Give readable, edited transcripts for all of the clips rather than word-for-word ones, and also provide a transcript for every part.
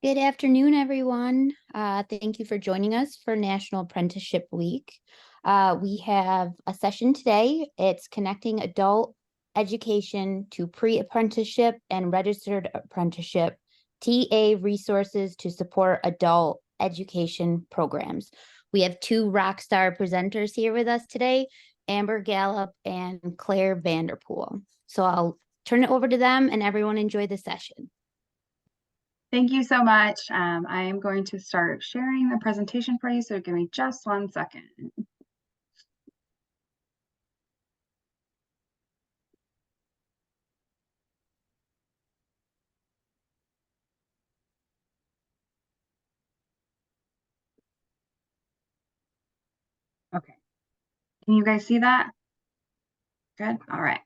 Good afternoon, everyone. Thank you for joining us for National Apprenticeship Week. We have a session today. It's connecting adult education to pre-apprenticeship and registered apprenticeship, TA resources to support adult education programs. We have two rock star presenters here with us today, Amber Gallup and Clare Vanderpool. So I'll turn it over to them and everyone enjoy the session. Thank you so much. I am going to start sharing the presentation for you, so give me just 1 second. Okay. Can you guys see that? Good. All right.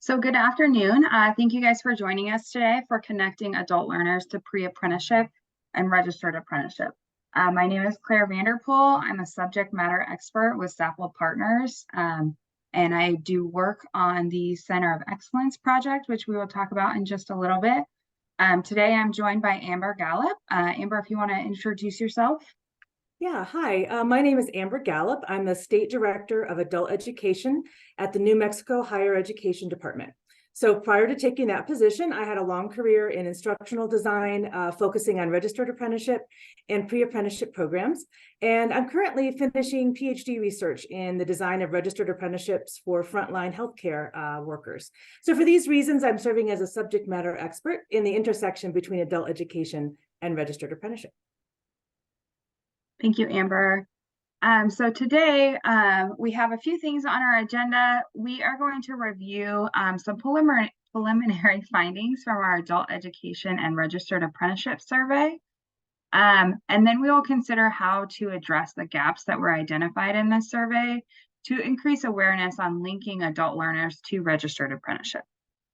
So good afternoon. Thank you guys for joining us today for connecting adult learners to pre-apprenticeship and registered apprenticeship. My name is Clare Vanderpool. I'm a subject matter expert with Safal Partners, and I do work on the Center of Excellence project, which we will talk about in just a little bit. Today I'm joined by Amber Gallup. Amber, if you want to introduce yourself. Yeah, hi, my name is Amber Gallup. I'm the State Director of Adult Education at the New Mexico Higher Education Department. So prior to taking that position, I had a long career in instructional design, focusing on registered apprenticeship and pre-apprenticeship programs. And I'm currently finishing PhD research in the design of registered apprenticeships for frontline healthcare workers. So for these reasons, I'm serving as a subject matter expert in the intersection between adult education and registered apprenticeship. Thank you, Amber. So today we have a few things on our agenda. We are going to review some preliminary findings from our adult education and registered apprenticeship survey. And then we will consider how to address the gaps that were identified in this survey to increase awareness on linking adult learners to registered apprenticeship.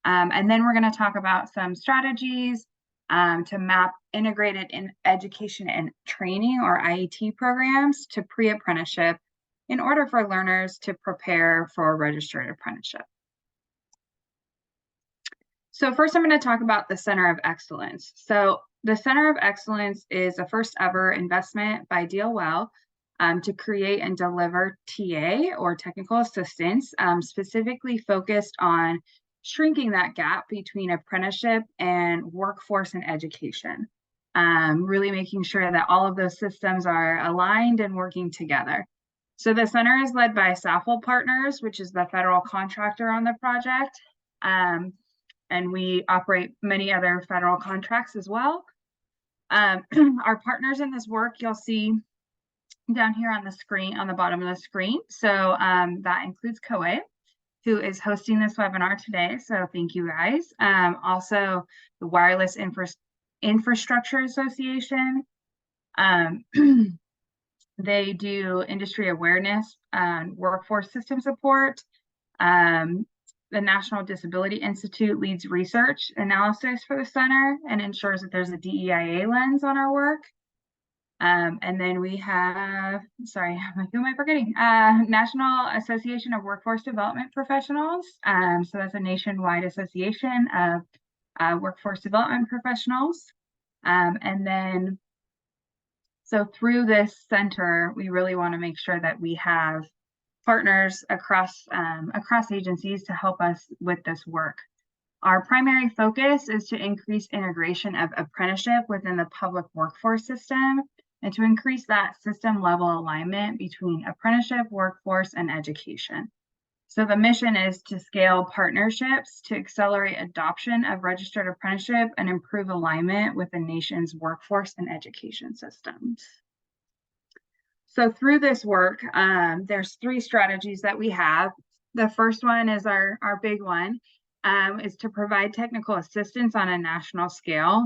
And then we're going to talk about some strategies to map integrated in education and training, or IET programs, to pre-apprenticeship in order for learners to prepare for registered apprenticeship. So first I'm going to talk about the Center of Excellence. So the Center of Excellence is a first ever investment by DealWell to create and deliver TA, or technical assistance, specifically focused on shrinking that gap between apprenticeship and workforce and education, really making sure that all of those systems are aligned and working together. So the center is led by Safal Partners, which is the federal contractor on the project, and we operate many other federal contracts as well. Our partners in this work, you'll see down here on the screen, on the bottom of the screen. So that includes COABE, who is hosting this webinar today. So thank you guys. Also the Wireless Infrastructure Association. They do industry awareness and workforce system support. The National Disability Institute leads research analysis for the center and ensures that there's a DEIA lens on our work. And then we have, sorry, who am I forgetting? National Association of Workforce Development Professionals. So that's a nationwide association of workforce development professionals. And then, so through this center, we really want to make sure that we have partners across agencies to help us with this work. Our primary focus is to increase integration of apprenticeship within the public workforce system and to increase that system level alignment between apprenticeship, workforce, and education. So the mission is to scale partnerships to accelerate adoption of registered apprenticeship and improve alignment with the nation's workforce and education systems. So through this work, there's 3 strategies that we have. The first one is our big one, is to provide technical assistance on a national scale.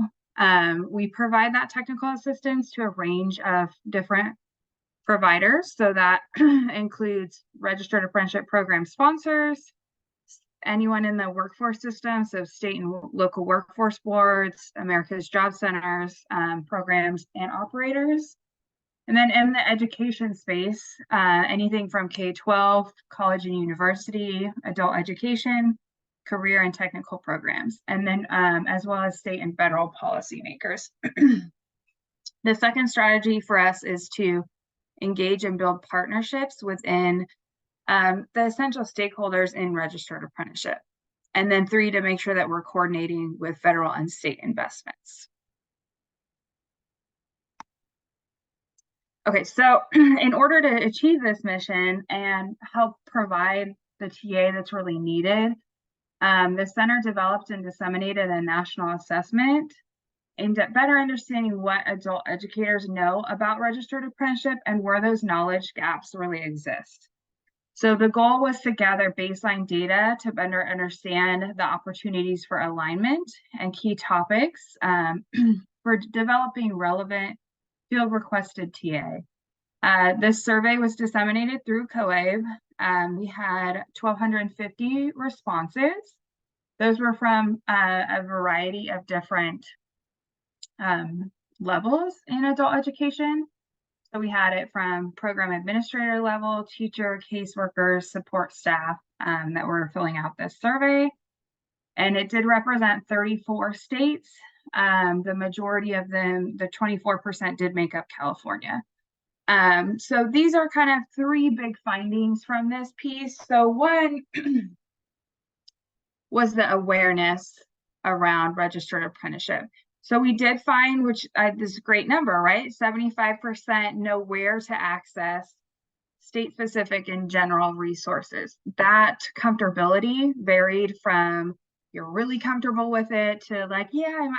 We provide that technical assistance to a range of different providers. So that includes registered apprenticeship program sponsors, anyone in the workforce system, so state and local workforce boards, America's Job Centers, programs, and operators. And then in the education space, anything from K-12, college and university, adult education, career and technical programs, and then as well as state and federal policymakers. The second strategy for us is to engage and build partnerships within the essential stakeholders in registered apprenticeship. And then 3, to make sure that we're coordinating with federal and state investments. Okay, so in order to achieve this mission and help provide the TA that's really needed, the center developed and disseminated a national assessment aimed at better understanding what adult educators know about registered apprenticeship and where those knowledge gaps really exist. So the goal was to gather baseline data to better understand the opportunities for alignment and key topics for developing relevant field requested TA. This survey was disseminated through COABE. We had 1,250 responses. Those were from a variety of different levels in adult education. So we had it from program administrator level, teacher, caseworkers, support staff that were filling out this survey. And it did represent 34 states. The majority of them, the 24%, did make up California. So these are kind of 3 big findings from this piece. So one was the awareness around registered apprenticeship. So we did find, which this is a great number, right? 75% know where to access state-specific and general resources. That comfortability varied from you're really comfortable with it to like, yeah,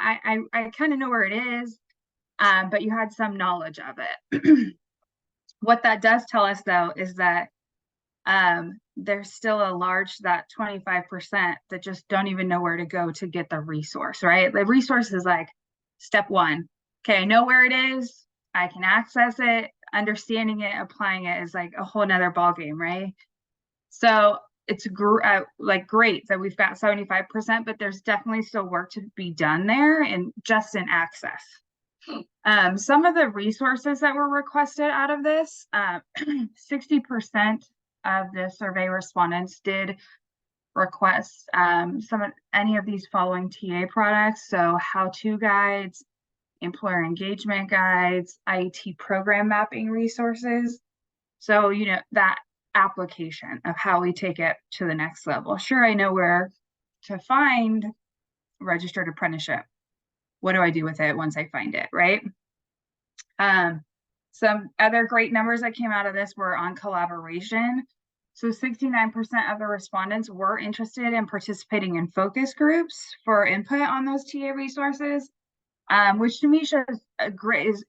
I kind of know where it is, but you had some knowledge of it. What that does tell us, though, is that there's still a large, that 25% that just don't even know where to go to get the resource, right? The resource is like step 1. Okay, I know where it is. I can access it. Understanding it, applying it is like a whole nother ballgame, right? So it's like great that we've got 75%, but there's definitely still work to be done there and just in access. Some of the resources that were requested out of this, 60% of the survey respondents did request any of these following TA products. So how-to guides, employer engagement guides, IET program mapping resources. So, you know, that application of how we take it to the next level. Sure, I know where to find registered apprenticeship. What do I do with it once I find it, right? Some other great numbers that came out of this were on collaboration. So 69% of the respondents were interested in participating in focus groups for input on those TA resources, which to me shows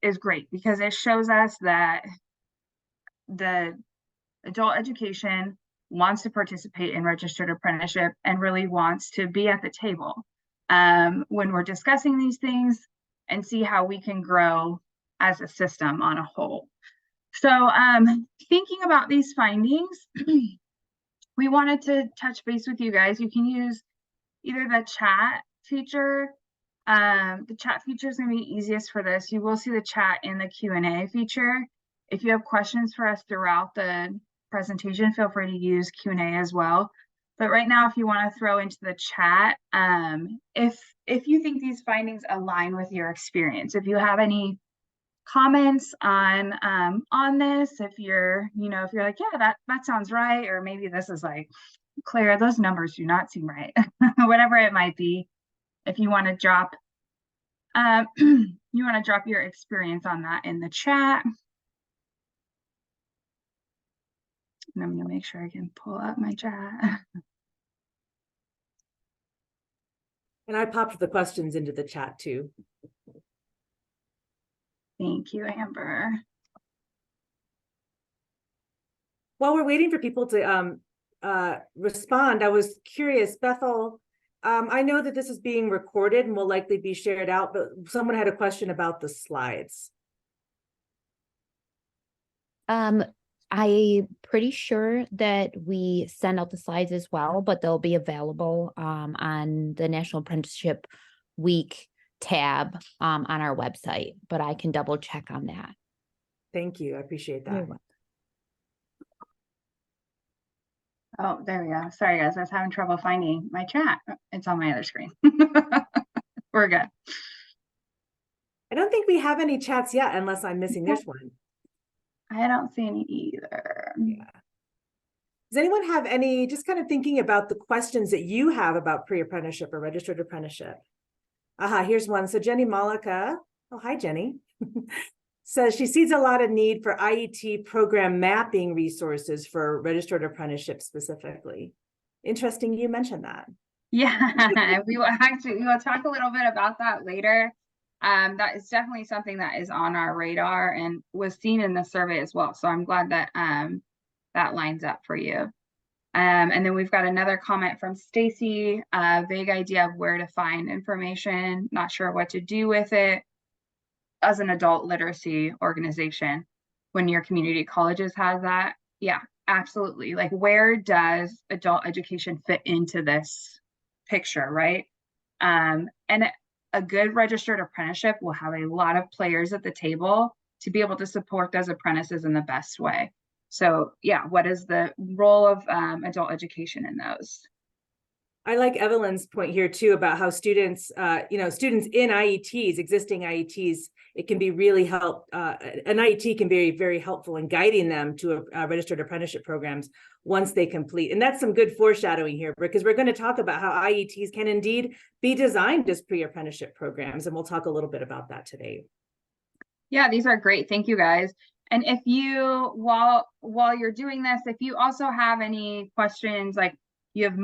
is great because it shows us that the adult education wants to participate in registered apprenticeship and really wants to be at the table when we're discussing these things and see how we can grow as a system on a whole. So thinking about these findings, we wanted to touch base with you guys. You can use either the chat feature. The chat feature is going to be easiest for this. You will see the chat in the Q&A feature. If you have questions for us throughout the presentation, feel free to use Q&A as well. But right now, if you want to throw into the chat, if you think these findings align with your experience, if you have any comments on this, if you're like, yeah, that sounds right, or maybe this is like, Claire, those numbers do not seem right, whatever it might be. If you want to drop, your experience on that in the chat. And I'm going to make sure I can pull up my chat. And I popped the questions into the chat too. Thank you, Amber. While we're waiting for people to respond, I was curious, Bethel, I know that this is being recorded and will likely be shared out, but someone had a question about the slides. I'm pretty sure that we send out the slides as well, but they'll be available on the National Apprenticeship Week tab on our website, but I can double check on that. Thank you. I appreciate that. You're welcome. Oh, there we go. Sorry, guys. I was having trouble finding my chat. It's on my other screen. We're good. I don't think we have any chats yet, unless I'm missing. There's one. I don't see any either. Yeah. Does anyone have any, just kind of thinking about the questions that you have about pre-apprenticeship or registered apprenticeship? Here's one. So Jenny Malika, oh, hi, Jenny, says she sees a lot of need for IET program mapping resources for registered apprenticeship specifically. Interesting you mentioned that. Yeah, we will talk a little bit about that later. That is definitely something that is on our radar and was seen in the survey as well. So I'm glad that that lines up for you. And then we've got another comment from Stacy, a vague idea of where to find information, not sure what to do with it as an adult literacy organization when your community colleges has that. Yeah, absolutely. Like, where does adult education fit into this picture, right? And a good registered apprenticeship will have a lot of players at the table to be able to support those apprentices in the best way. So yeah, what is the role of adult education in those? I like Evelyn's point here too about how students, students in IETs, existing IETs, it can be really an IET can be very helpful in guiding them to registered apprenticeship programs once they complete. And that's some good foreshadowing here, because we're going to talk about how IETs can indeed be designed as pre-apprenticeship programs. And we'll talk a little bit about that today. Yeah, these are great. Thank you, guys. And if you, while you're doing this, if you also have any questions, like you have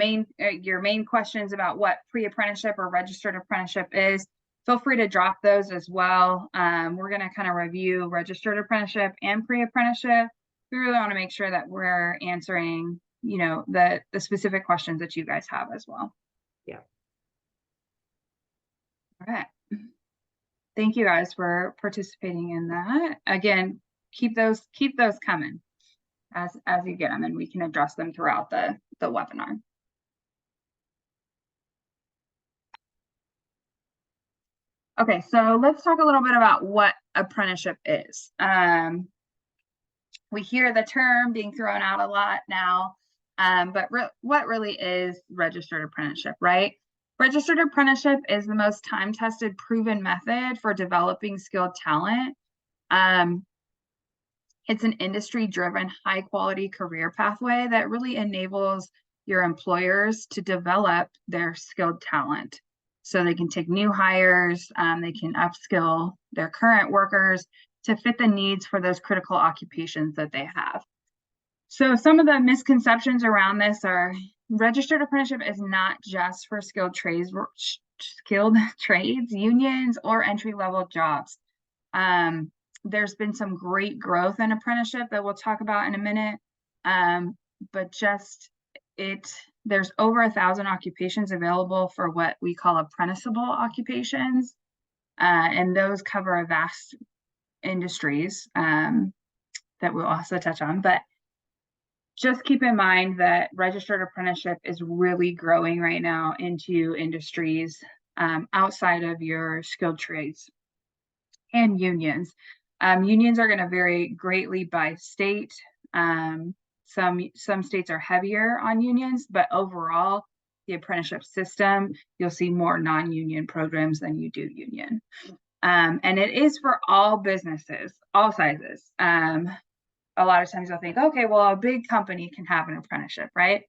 your main questions about what pre-apprenticeship or registered apprenticeship is, feel free to drop those as well. We're going to kind of review registered apprenticeship and pre-apprenticeship. We really want to make sure that we're answering, the specific questions that you guys have as well. Yeah. All right. Thank you guys for participating in that. Again, keep those coming as you get them, and we can address them throughout the webinar. Okay, so let's talk a little bit about what apprenticeship is. We hear the term being thrown out a lot now, but what really is registered apprenticeship, right? Registered apprenticeship is the most time-tested, proven method for developing skilled talent. It's an industry-driven, high-quality career pathway that really enables your employers to develop their skilled talent. So they can take new hires, they can upskill their current workers to fit the needs for those critical occupations that they have. So some of the misconceptions around this are registered apprenticeship is not just for skilled trades, unions, or entry-level jobs. There's been some great growth in apprenticeship that we'll talk about in a minute, but there's over 1,000 occupations available for what we call apprenticeable occupations, and those cover a vast industries that we'll also touch on. But just keep in mind that registered apprenticeship is really growing right now into industries outside of your skilled trades and unions. Unions are going to vary greatly by state. Some states are heavier on unions, but overall, the apprenticeship system, you'll see more non-union programs than you do union. And it is for all businesses, all sizes. A lot of times you'll think, okay, well, a big company can have an apprenticeship, right?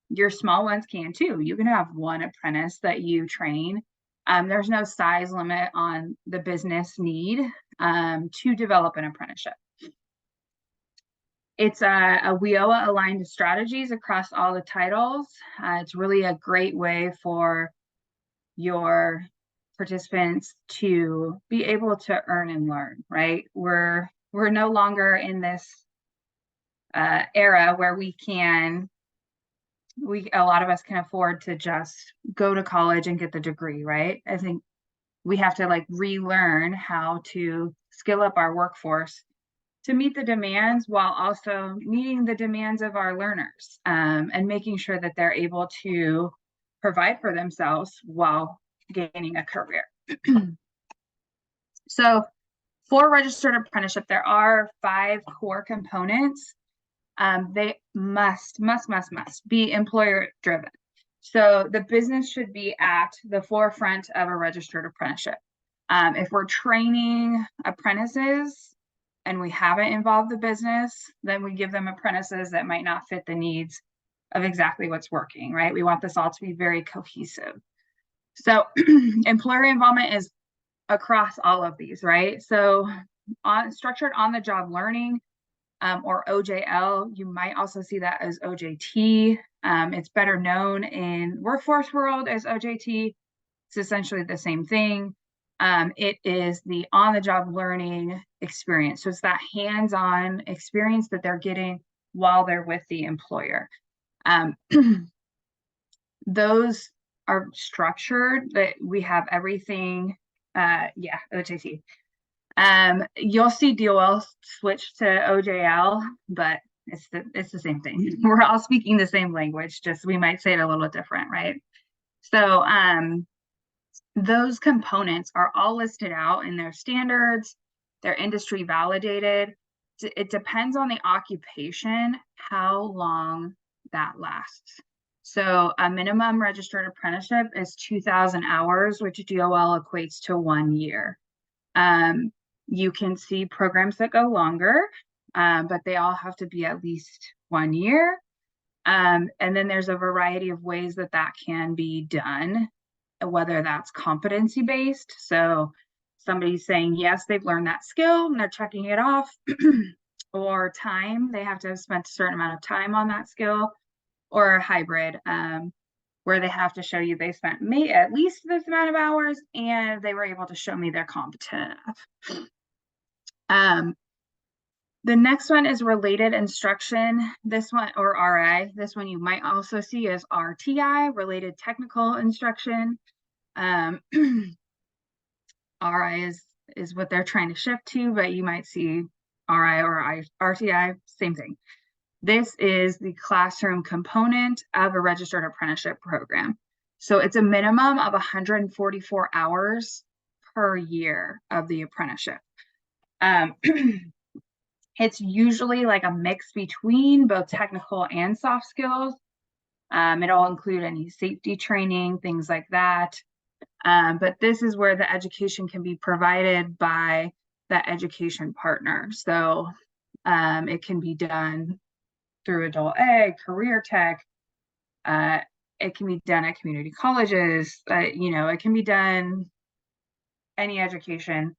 Your small ones can too. You can have one apprentice that you train. There's no size limit on the business need to develop an apprenticeship. It's a WIOA aligned strategies across all the titles. It's really a great way for your participants to be able to earn and learn, right? We're no longer in this era where a lot of us can afford to just go to college and get the degree, right? I think we have to relearn how to skill up our workforce to meet the demands while also meeting the demands of our learners, and making sure that they're able to provide for themselves while gaining a career. So for registered apprenticeship, there are 5 core components. They must be employer driven. So the business should be at the forefront of a registered apprenticeship. If we're training apprentices and we haven't involved the business, then we give them apprentices that might not fit the needs of exactly what's working, right? We want this all to be very cohesive. So employer involvement is across all of these, right? So structured on-the-job learning, or OJL, you might also see that as OJT. It's better known in workforce world as OJT. It's essentially the same thing. It is the on-the-job learning experience. So it's that hands-on experience that they're getting while they're with the employer. Those are structured, that we have everything, OJT. You'll see DOL switch to OJL, but it's the same thing. We're all speaking the same language, just we might say it a little different, right? So those components are all listed out in their standards. They're industry validated. It depends on the occupation how long that lasts. So a minimum registered apprenticeship is 2,000 hours, which DOL equates to 1 year. You can see programs that go longer, but they all have to be at least 1 year. And then there's a variety of ways that that can be done, whether that's competency based. So somebody's saying, yes, they've learned that skill and they're checking it off, or time, they have to have spent a certain amount of time on that skill, or a hybrid, where they have to show you they spent at least this amount of hours and they were able to show me they're competent enough. The next one is related instruction. This one, or RI, this one you might also see as RTI, related technical instruction. RI is what they're trying to shift to, but you might see RI or RTI, same thing. This is the classroom component of a registered apprenticeship program. So it's a minimum of 144 hours per year of the apprenticeship. It's usually like a mix between both technical and soft skills. It'll include any safety training, things like that. But this is where the education can be provided by that education partner. So it can be done through adult ed, career tech. It can be done at community colleges. It can be done any education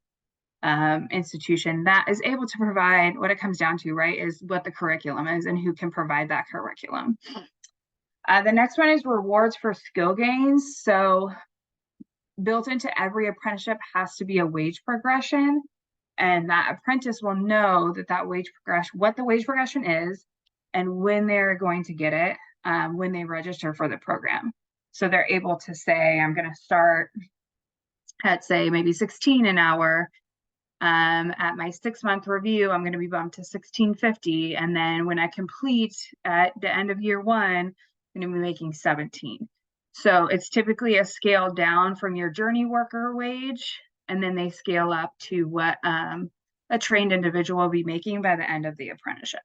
institution that is able to provide. What it comes down to, right, is what the curriculum is and who can provide that curriculum. The next one is rewards for skill gains. So built into every apprenticeship has to be a wage progression, and that apprentice will know that wage progression, what the wage progression is, and when they're going to get it, when they register for the program. So they're able to say, I'm going to start at, say, maybe 16 an hour. At my 6-month review, I'm going to be bumped to $16.50. And then when I complete at the end of year 1, I'm going to be making 17. So it's typically a scale down from your journey worker wage, and then they scale up to what a trained individual will be making by the end of the apprenticeship.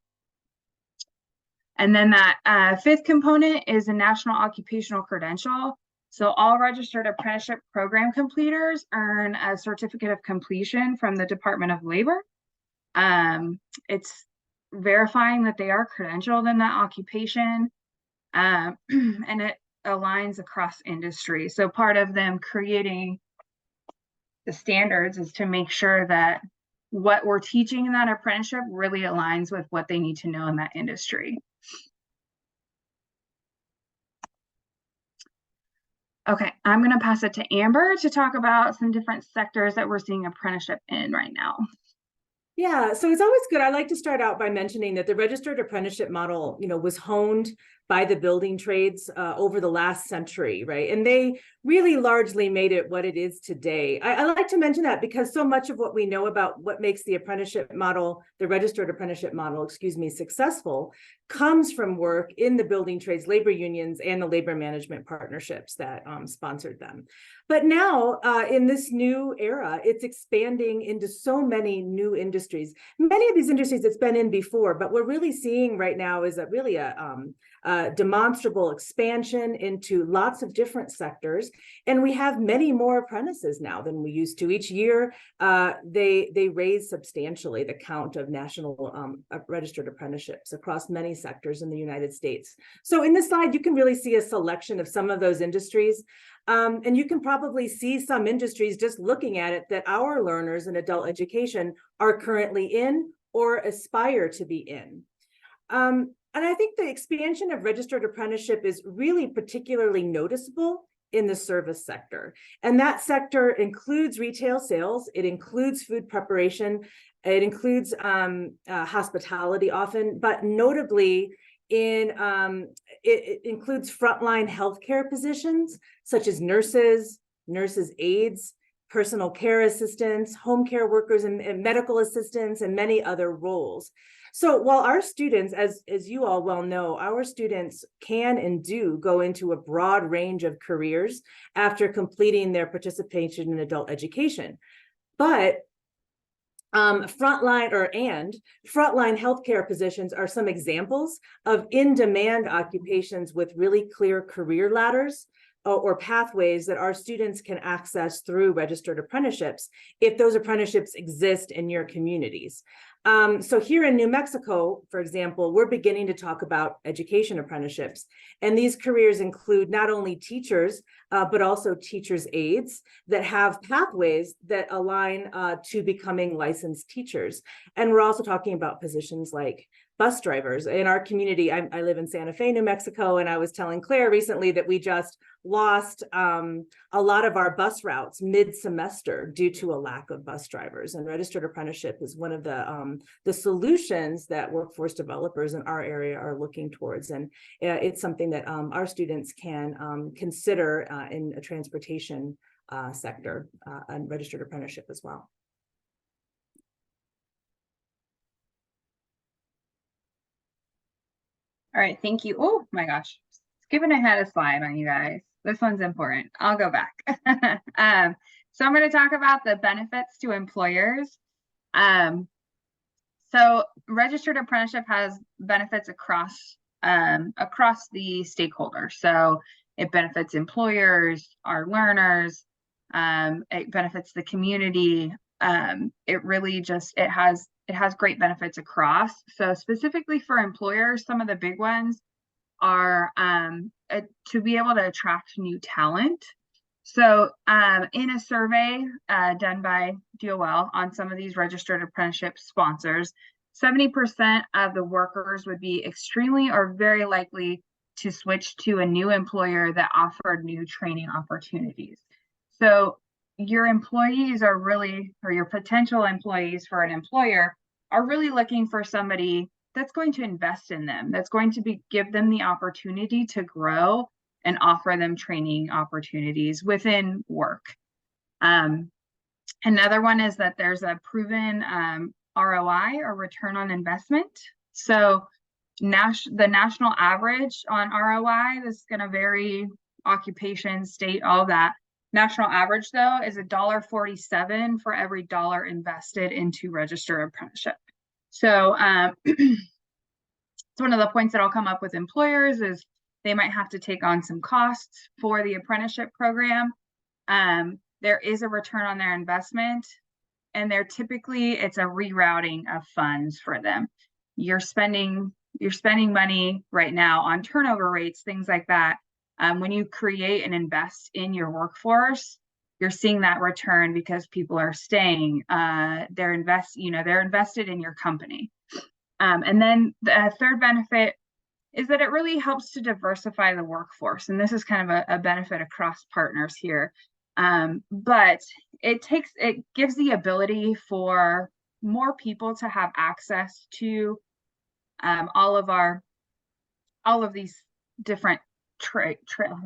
And then that fifth component is a national occupational credential. So all registered apprenticeship program completers earn a certificate of completion from the Department of Labor. It's verifying that they are credentialed in that occupation, and it aligns across industry. So part of them creating the standards is to make sure that what we're teaching in that apprenticeship really aligns with what they need to know in that industry. Okay, I'm going to pass it to Amber to talk about some different sectors that we're seeing apprenticeship in right now. Yeah, so it's always good. I like to start out by mentioning that the registered apprenticeship model, was honed by the building trades over the last century, right? And they really largely made it what it is today. I like to mention that because so much of what we know about what makes the apprenticeship model, the registered apprenticeship model, successful, comes from work in the building trades labor unions and the labor management partnerships that sponsored them. But now, in this new era, it's expanding into so many new industries. Many of these industries it's been in before, but we're really seeing right now is a demonstrable expansion into lots of different sectors. And we have many more apprentices now than we used to. Each year, they raise substantially the count of national registered apprenticeships across many sectors in the United States. So in this slide, you can really see a selection of some of those industries. And you can probably see some industries just looking at it that our learners in adult education are currently in or aspire to be in. And I think the expansion of registered apprenticeship is really particularly noticeable in the service sector. And that sector includes retail sales, it includes food preparation, it includes hospitality often, but notably it includes frontline healthcare positions such as nurses, aides, personal care assistants, home care workers, and medical assistants, and many other roles. So while our students, as you all well know, our students can and do go into a broad range of careers after completing their participation in adult education. But frontline healthcare positions are some examples of in-demand occupations with really clear career ladders or pathways that our students can access through registered apprenticeships if those apprenticeships exist in your communities. So here in New Mexico, for example, we're beginning to talk about education apprenticeships. And these careers include not only teachers, but also teachers' aides that have pathways that align to becoming licensed teachers. And we're also talking about positions like bus drivers. In our community, I live in Santa Fe, New Mexico, and I was telling Claire recently that we just lost a lot of our bus routes mid-semester due to a lack of bus drivers. And registered apprenticeship is one of the solutions that workforce developers in our area are looking towards. And it's something that our students can consider in a transportation sector and registered apprenticeship as well. All right, thank you. Oh my gosh, skipping ahead a slide on you guys. This one's important. I'll go back. So I'm going to talk about the benefits to employers. So registered apprenticeship has benefits across the stakeholders. So it benefits employers, our learners, it benefits the community. It really just, it has great benefits across. So specifically for employers, some of the big ones are to be able to attract new talent. So in a survey done by DOL on some of these registered apprenticeship sponsors, 70% of the workers would be extremely or very likely to switch to a new employer that offered new training opportunities. So your employees are really, or your potential employees for an employer are really looking for somebody that's going to invest in them, that's going to give them the opportunity to grow and offer them training opportunities within work. Another one is that there's a proven ROI or return on investment. So the national average on ROI, this is going to vary occupation, state, all that. National average, though, is $1.47 for every dollar invested into registered apprenticeship. So it's one of the points that I'll come up with employers is they might have to take on some costs for the apprenticeship program. There is a return on their investment, and it's a rerouting of funds for them. You're spending money right now on turnover rates, things like that. When you create and invest in your workforce, you're seeing that return because people are staying. They're invested in your company. And then the third benefit is that it really helps to diversify the workforce. And this is kind of a benefit across partners here. But it gives the ability for more people to have access to all of these different I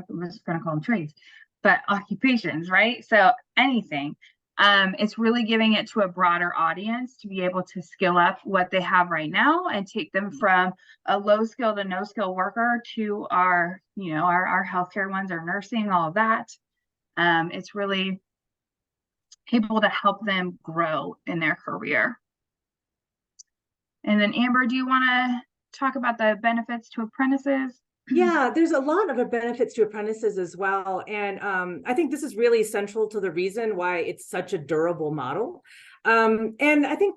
was going to call them trades, but occupations, right? So anything. It's really giving it to a broader audience to be able to skill up what they have right now and take them from a low skill to no skill worker to our healthcare ones, our nursing, all of that. It's really able to help them grow in their career. And then Amber, do you want to talk about the benefits to apprentices? Yeah, there's a lot of benefits to apprentices as well. And I think this is really central to the reason why it's such a durable model. And I think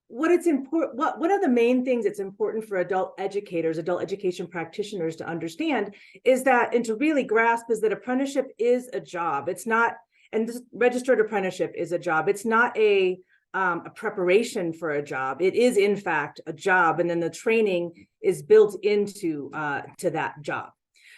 one of the main things it's important for adult educators, adult education practitioners to understand is that, and to really grasp, is that apprenticeship is a job. It's not, and this registered apprenticeship is a job. It's not a preparation for a job. It is in fact a job, and then the training is built into to that job.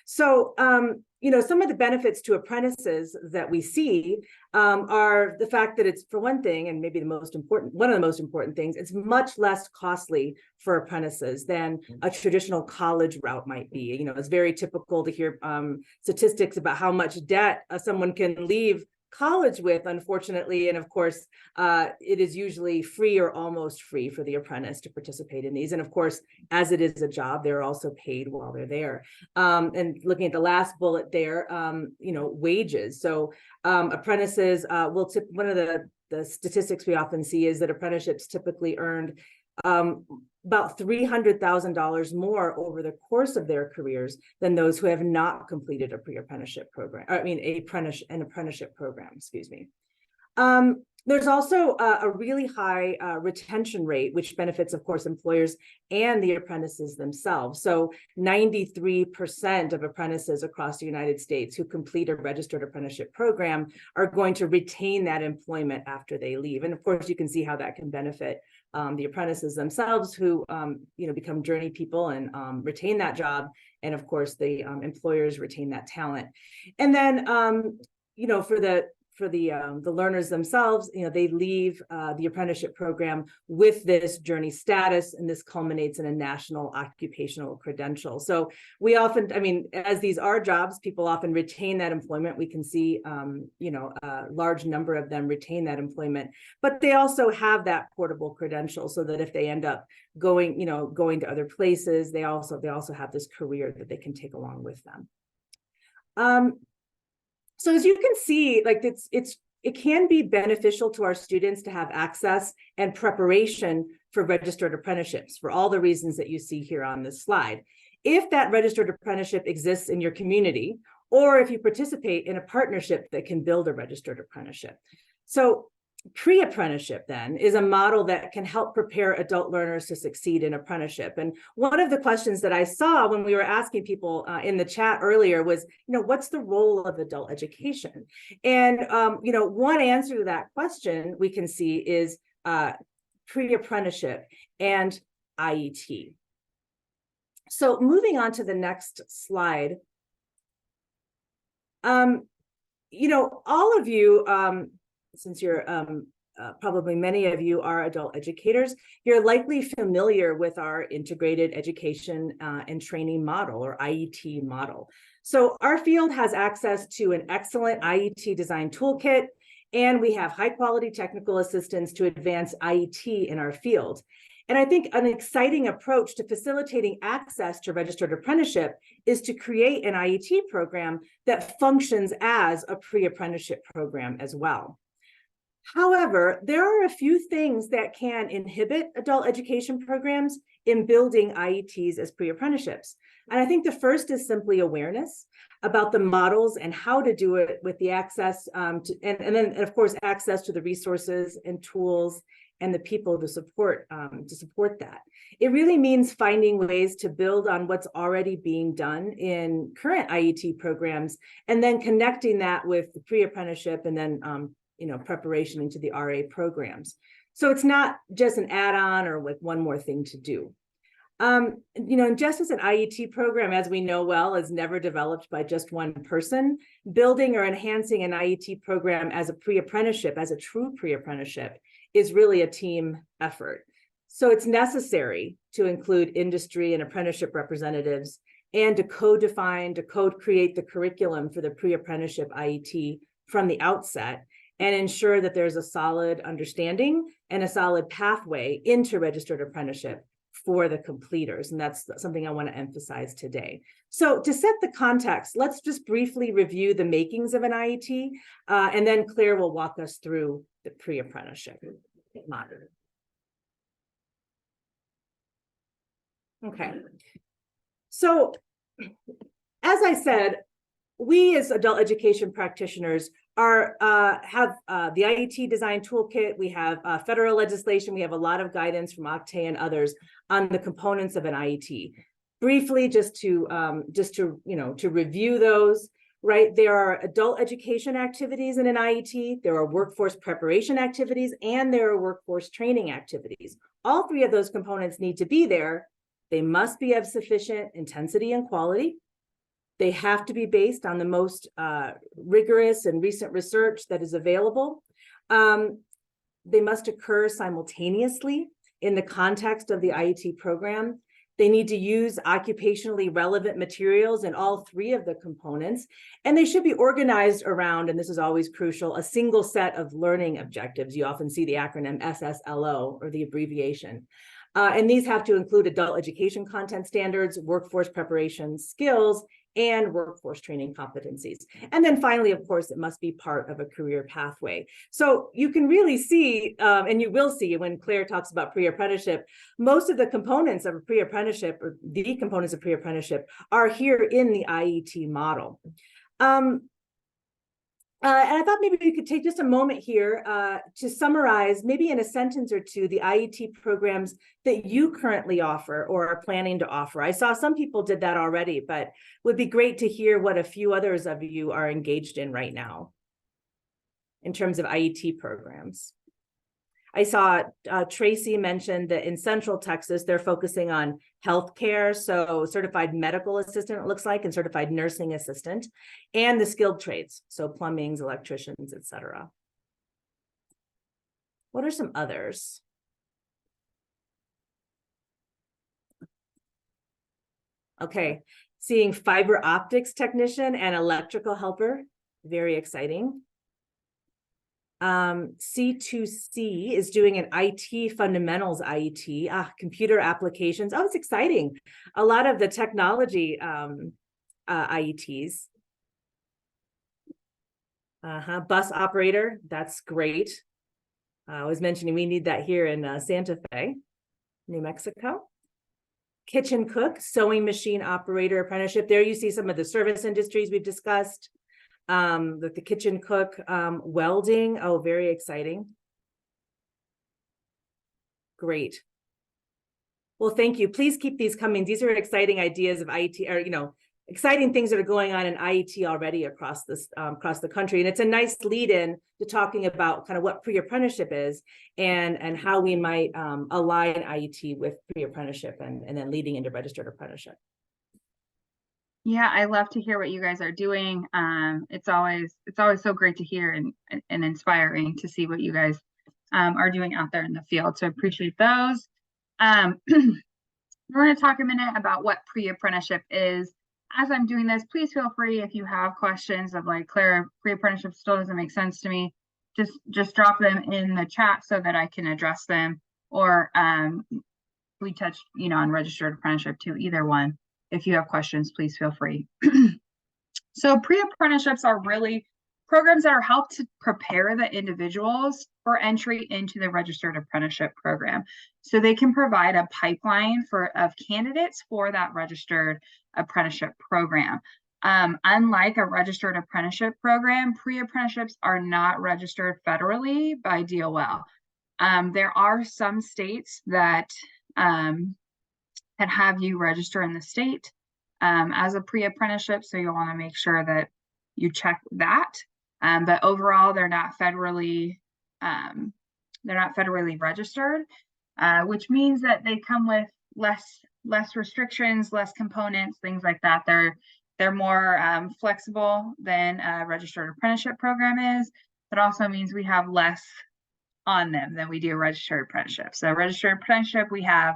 So, some of the benefits to apprentices that we see are the fact that it's, for one thing, and maybe one of the most important things, it's much less costly for apprentices than a traditional college route might be. It's very typical to hear statistics about how much debt someone can leave college with, unfortunately. And of course, it is usually free or almost free for the apprentice to participate in these. And of course, as it is a job, they're also paid while they're there. And looking at the last bullet there, wages. So apprentices will one of the statistics we often see is that apprenticeships typically earned about $300,000 more over the course of their careers than those who have not completed a pre-apprenticeship program. An apprenticeship program, excuse me. There's also a really high retention rate, which benefits, of course, employers and the apprentices themselves. So 93% of apprentices across the United States who complete a registered apprenticeship program are going to retain that employment after they leave. And of course, you can see how that can benefit the apprentices themselves, who become journey people and retain that job. And of course, the employers retain that talent. And then, for the learners themselves, they leave the apprenticeship program with this journey status, and this culminates in a national occupational credential. So we often, as these are jobs, people often retain that employment. We can see, a large number of them retain that employment, but they also have that portable credential, so that if they end up going to other places, they also have this career that they can take along with them. So as you can see, it can be beneficial to our students to have access and preparation for registered apprenticeships for all the reasons that you see here on this slide. If that registered apprenticeship exists in your community, or if you participate in a partnership that can build a registered apprenticeship. So pre-apprenticeship then is a model that can help prepare adult learners to succeed in apprenticeship. And one of the questions that I saw when we were asking people in the chat earlier was, what's the role of adult education? And, one answer to that question we can see is pre-apprenticeship and IET. So moving on to the next slide. All of you, since you're probably many of you are adult educators, you're likely familiar with our integrated education and training model, or IET model. So our field has access to an excellent IET design toolkit, and we have high quality technical assistance to advance IET in our field. And I think an exciting approach to facilitating access to registered apprenticeship is to create an IET program that functions as a pre-apprenticeship program as well. However, there are a few things that can inhibit adult education programs in building IETs as pre-apprenticeships. And I think the first is simply awareness about the models and how to do it, with the access and then, of course, access to the resources and tools and the people to support that. It really means finding ways to build on what's already being done in current IET programs, and then connecting that with the pre-apprenticeship and then preparation into the RA programs. So it's not just an add-on or with one more thing to do. Just as an IET program, as we know well, is never developed by just one person. Building or enhancing an IET program as a pre-apprenticeship, as a true pre-apprenticeship, is really a team effort. So it's necessary to include industry and apprenticeship representatives, and to co-create the curriculum for the pre-apprenticeship IET from the outset, and ensure that there's a solid understanding and a solid pathway into registered apprenticeship for the completers. And that's something I want to emphasize today. So to set the context, let's just briefly review the makings of an IET, and then Claire will walk us through the pre-apprenticeship model. Okay. So as I said, we as adult education practitioners have the IET design toolkit. We have federal legislation. We have a lot of guidance from Octane and others on the components of an IET. Briefly, just to review those, right? There are adult education activities in an IET. There are workforce preparation activities, and there are workforce training activities. All three of those components need to be there. They must be of sufficient intensity and quality. They have to be based on the most rigorous and recent research that is available. They must occur simultaneously in the context of the IET program. They need to use occupationally relevant materials in all three of the components, and they should be organized around, and this is always crucial, a single set of learning objectives. You often see the acronym SSLO, or the abbreviation. And these have to include adult education content standards, workforce preparation skills, and workforce training competencies. And then finally, of course, it must be part of a career pathway. So you can really see, and you will see when Claire talks about pre-apprenticeship, most of the components of a pre-apprenticeship, or the components of pre-apprenticeship, are here in the IET model. And I thought maybe we could take just a moment here to summarize, maybe in a sentence or two, the IET programs that you currently offer or are planning to offer. I saw some people did that already, but it would be great to hear what a few others of you are engaged in right now in terms of IET programs. I saw Tracy mentioned that in Central Texas, they're focusing on healthcare, so certified medical assistant, it looks like, and certified nursing assistant, and the skilled trades, so plumbings, electricians, etc. What are some others? Okay, seeing fiber optics technician and electrical helper, very exciting. C2C is doing an IT fundamentals IET, computer applications. Oh, it's exciting. A lot of the technology IETs. Bus operator, that's great. I was mentioning we need that here in Santa Fe, New Mexico. Kitchen cook, sewing machine operator apprenticeship. There you see some of the service industries we've discussed. The kitchen cook, welding. Oh, very exciting. Great. Well, thank you. Please keep these coming. These are exciting ideas of IET, or, exciting things that are going on in IET already across this, across the country. And it's a nice lead in to talking about kind of what pre-apprenticeship is and how we might align IET with pre-apprenticeship and then leading into registered apprenticeship. Yeah, I love to hear what you guys are doing. It's always so great to hear and inspiring to see what you guys are doing out there in the field. So I appreciate those. We're going to talk a minute about what pre-apprenticeship is. As I'm doing this, please feel free if you have questions of like, Claire, pre-apprenticeship still doesn't make sense to me. Just drop them in the chat so that I can address them. Or we touched, on registered apprenticeship too, either one. If you have questions, please feel free. So pre-apprenticeships are really programs that are helped to prepare the individuals for entry into the registered apprenticeship program. So they can provide a pipeline of candidates for that registered apprenticeship program. Unlike a registered apprenticeship program, pre-apprenticeships are not registered federally by DOL. There are some states that have you register in the state as a pre-apprenticeship, so you'll want to make sure that you check that. But overall, they're not federally registered, which means that they come with less restrictions, less components, things like that. They're more flexible than a registered apprenticeship program is. But also means we have less on them than we do a registered apprenticeship. So registered apprenticeship, we have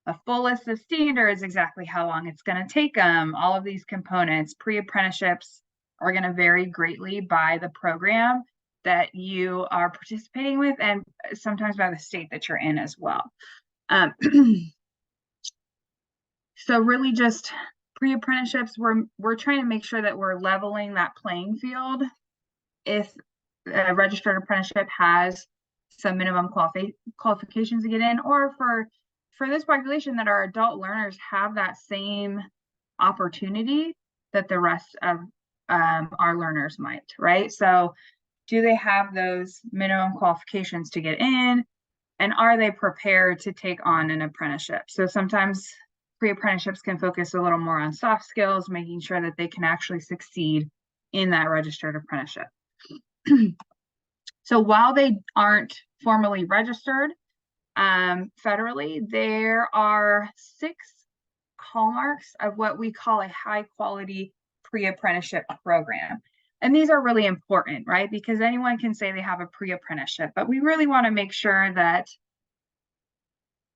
a full list of standards, exactly how long it's going to take them, all of these components. Pre-apprenticeships are going to vary greatly by the program that you are participating with, and sometimes by the state that you're in as well. So really just pre-apprenticeships, we're trying to make sure that we're leveling that playing field. If a registered apprenticeship has some minimum qualifications to get in, or for this population, that our adult learners have that same opportunity that the rest of our learners might, right? So do they have those minimum qualifications to get in? And are they prepared to take on an apprenticeship? So sometimes pre-apprenticeships can focus a little more on soft skills, making sure that they can actually succeed in that registered apprenticeship. So while they aren't formally registered federally, there are 6 hallmarks of what we call a high quality pre-apprenticeship program. And these are really important, right? Because anyone can say they have a pre-apprenticeship, but we really want to make sure that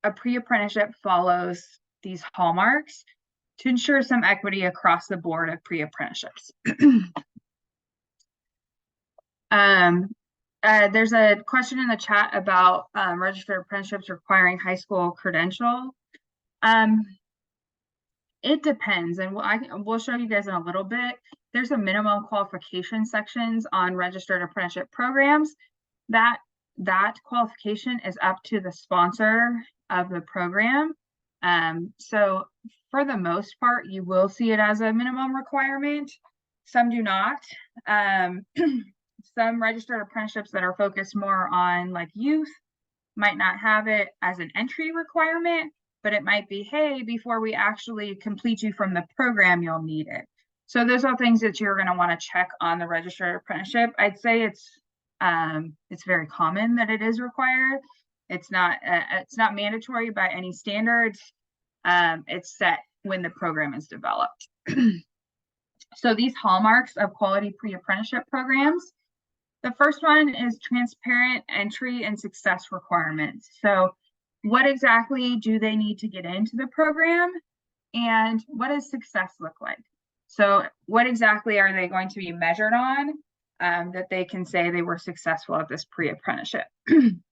a pre-apprenticeship follows these hallmarks to ensure some equity across the board of pre-apprenticeships. There's a question in the chat about registered apprenticeships requiring high school credential. It depends, and we'll show you guys in a little bit. There's a minimum qualification sections on registered apprenticeship programs. That qualification is up to the sponsor of the program. So for the most part, you will see it as a minimum requirement. Some do not. Some registered apprenticeships that are focused more on like youth might not have it as an entry requirement, but it might be, hey, before we actually complete you from the program, you'll need it. So those are things that you're going to want to check on the registered apprenticeship. I'd say it's very common that it is required. It's not mandatory by any standards. It's set when the program is developed. So these hallmarks of quality pre-apprenticeship programs, the first one is transparent entry and success requirements. So what exactly do they need to get into the program, and what does success look like? So what exactly are they going to be measured on that they can say they were successful at this pre-apprenticeship? And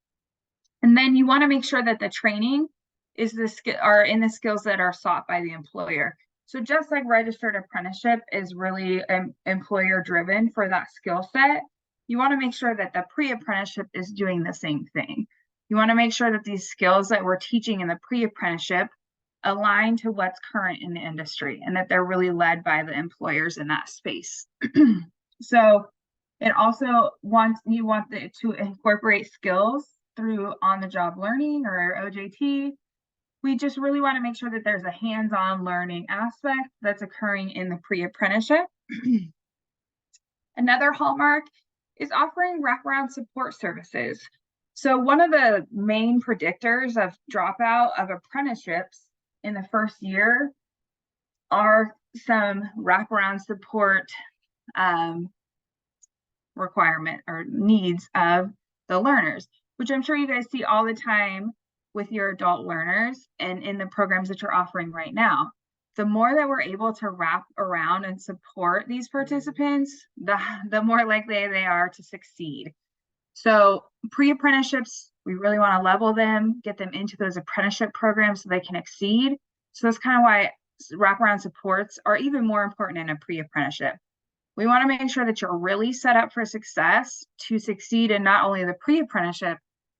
then you want to make sure that the training is in the skills that are sought by the employer. So just like registered apprenticeship is really employer driven for that skill set, you want to make sure that the pre-apprenticeship is doing the same thing. You want to make sure that these skills that we're teaching in the pre-apprenticeship align to what's current in the industry, and that they're really led by the employers in that space. So it also you want to incorporate skills through on-the-job learning or OJT. We just really want to make sure that there's a hands-on learning aspect that's occurring in the pre-apprenticeship. Another hallmark is offering wraparound support services. So one of the main predictors of dropout of apprenticeships in the first year are some wraparound support requirement or needs of the learners, which I'm sure you guys see all the time with your adult learners and in the programs that you're offering right now. The more that we're able to wrap around and support these participants, the more likely they are to succeed. So pre-apprenticeships, we really want to level them, get them into those apprenticeship programs so they can exceed. So that's kind of why wraparound supports are even more important in a pre-apprenticeship. We want to make sure that you're really set up for success to succeed in not only the pre-apprenticeship,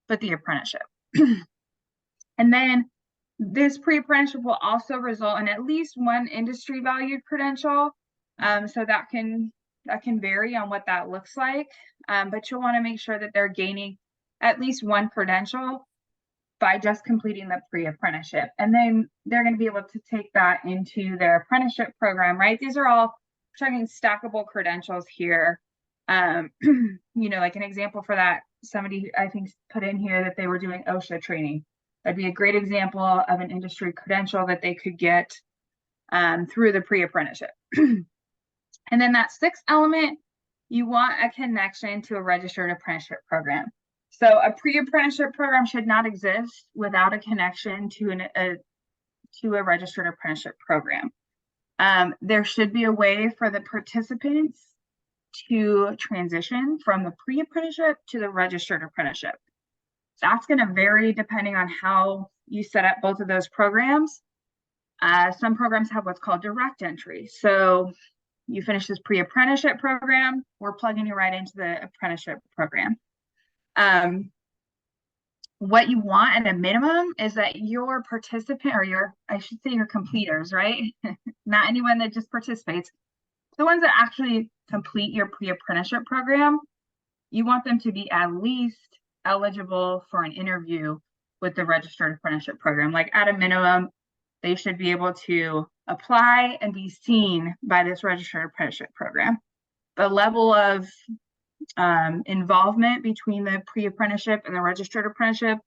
but the apprenticeship. And then this pre-apprenticeship will also result in at least one industry valued credential. So that can vary on what that looks like, but you'll want to make sure that they're gaining at least one credential by just completing the pre-apprenticeship. And then they're going to be able to take that into their apprenticeship program, right? These are all checking stackable credentials here. Like an example for that, somebody I think put in here that they were doing OSHA training. That'd be a great example of an industry credential that they could get through the pre-apprenticeship. And then that 6th element, you want a connection to a registered apprenticeship program. So a pre-apprenticeship program should not exist without a connection to a registered apprenticeship program. There should be a way for the participants to transition from the pre-apprenticeship to the registered apprenticeship. That's going to vary depending on how you set up both of those programs. Some programs have what's called direct entry. So you finish this pre-apprenticeship program, we're plugging you right into the apprenticeship program. What you want at a minimum is that your participant, or I should say your completers, right? Not anyone that just participates. The ones that actually complete your pre-apprenticeship program, you want them to be at least eligible for an interview with the registered apprenticeship program. Like at a minimum, they should be able to apply and be seen by this registered apprenticeship program. The level of involvement between the pre-apprenticeship and the registered apprenticeship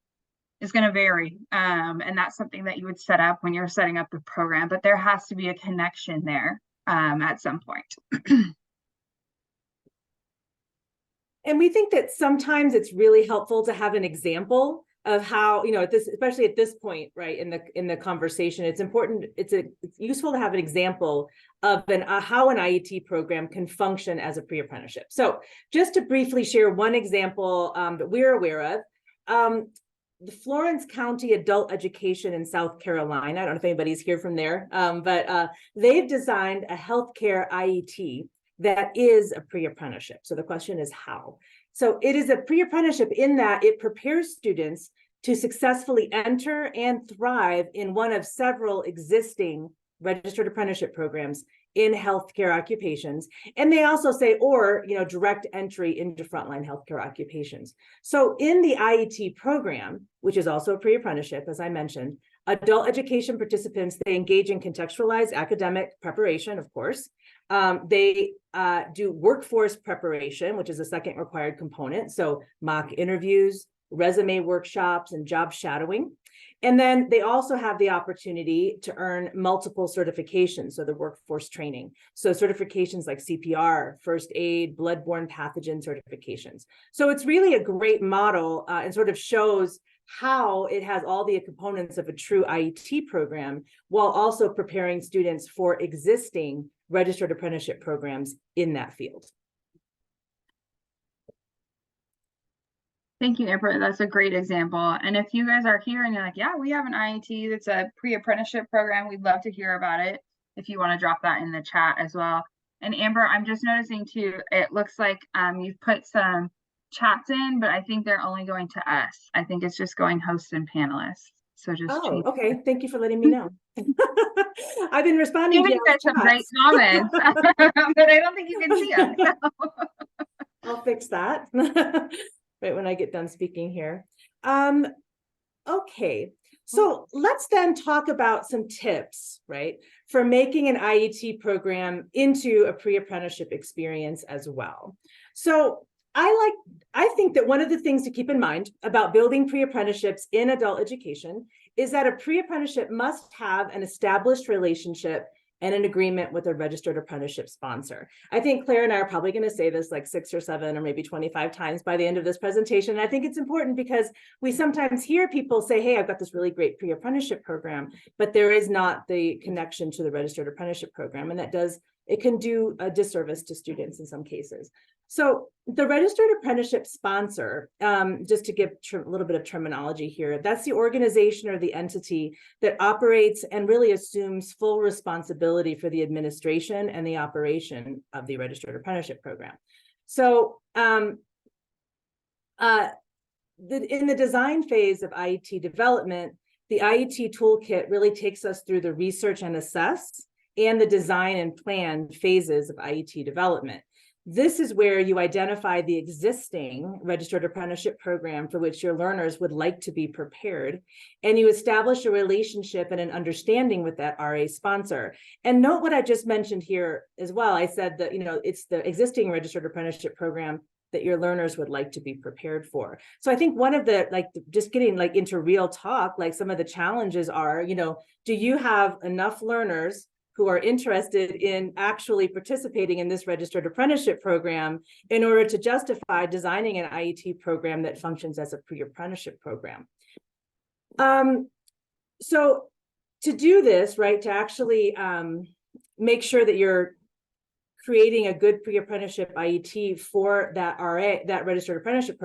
is going to vary. And that's something that you would set up when you're setting up the program, but there has to be a connection there at some point. And we think that sometimes it's really helpful to have an example of how, at this, especially at this point, right, in the conversation, it's important, it's useful to have an example of how an IET program can function as a pre-apprenticeship. So just to briefly share one example that we're aware of, the Florence County Adult Education in South Carolina, I don't know if anybody's here from there, but they've designed a healthcare IET that is a pre-apprenticeship. So the question is how? So it is a pre-apprenticeship in that it prepares students to successfully enter and thrive in one of several existing registered apprenticeship programs in healthcare occupations. And they also say, or, direct entry into frontline healthcare occupations. So in the IET program, which is also a pre-apprenticeship, as I mentioned, adult education participants, they engage in contextualized academic preparation, of course. They do workforce preparation, which is a second required component. So mock interviews, resume workshops, and job shadowing. And then they also have the opportunity to earn multiple certifications, so the workforce training. So certifications like CPR, first aid, bloodborne pathogen certifications. So it's really a great model and sort of shows how it has all the components of a true IET program while also preparing students for existing registered apprenticeship programs in that field. Thank you, Amber. That's a great example. And if you guys are here and you're like, yeah, we have an IET that's a pre-apprenticeship program, we'd love to hear about it. If you want to drop that in the chat as well. And Amber, I'm just noticing too, it looks like you've put some chats in, but I think they're only going to us. I think it's just going hosts and panelists. So just okay. Thank you for letting me know. I've been responding to you guys some great comments, but I don't think you can see them. So. I'll fix that right when I get done speaking here. Okay, so let's then talk about some tips, right, for making an IET program into a pre-apprenticeship experience as well. So I think that one of the things to keep in mind about building pre-apprenticeships in adult education is that a pre-apprenticeship must have an established relationship and an agreement with a registered apprenticeship sponsor. I think Claire and I are probably going to say this like 6 or 7 or maybe 25 times by the end of this presentation. And I think it's important because we sometimes hear people say, hey, I've got this really great pre-apprenticeship program, but there is not the connection to the registered apprenticeship program. And it can do a disservice to students in some cases. So the registered apprenticeship sponsor, just to give a little bit of terminology here, that's the organization or the entity that operates and really assumes full responsibility for the administration and the operation of the registered apprenticeship program. So in the design phase of IET development, the IET toolkit really takes us through the research and assess and the design and plan phases of IET development. This is where you identify the existing registered apprenticeship program for which your learners would like to be prepared, and you establish a relationship and an understanding with that RA sponsor. And note what I just mentioned here as well. I said that, it's the existing registered apprenticeship program that your learners would like to be prepared for. So I think one of the, just getting into real talk, some of the challenges are, do you have enough learners who are interested in actually participating in this registered apprenticeship program in order to justify designing an IET program that functions as a pre-apprenticeship program. So to do this, right, to actually make sure that you're creating a good pre-apprenticeship IET for that RA, that registered apprenticeship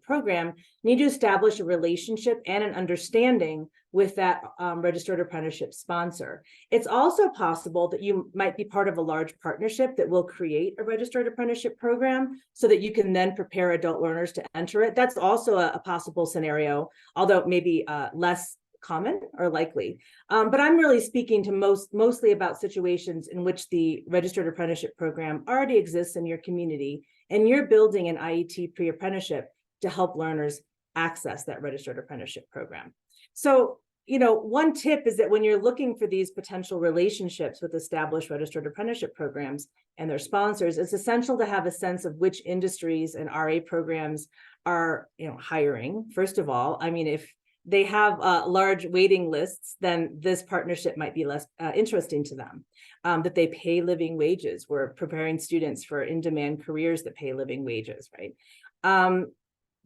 program, need to establish a relationship and an understanding with that registered apprenticeship sponsor. It's also possible that you might be part of a large partnership that will create a registered apprenticeship program so that you can then prepare adult learners to enter it. That's also a possible scenario, although maybe less common or likely. But I'm really speaking to mostly about situations in which the registered apprenticeship program already exists in your community, and you're building an IET pre-apprenticeship to help learners access that registered apprenticeship program. So, you know, one tip is that when you're looking for these potential relationships with established registered apprenticeship programs and their sponsors, it's essential to have a sense of which industries and RA programs are, you know, hiring. First of all, I mean, if they have large waiting lists, then this partnership might be less interesting to them. That they pay living wages. We're preparing students for in-demand careers that pay living wages, right?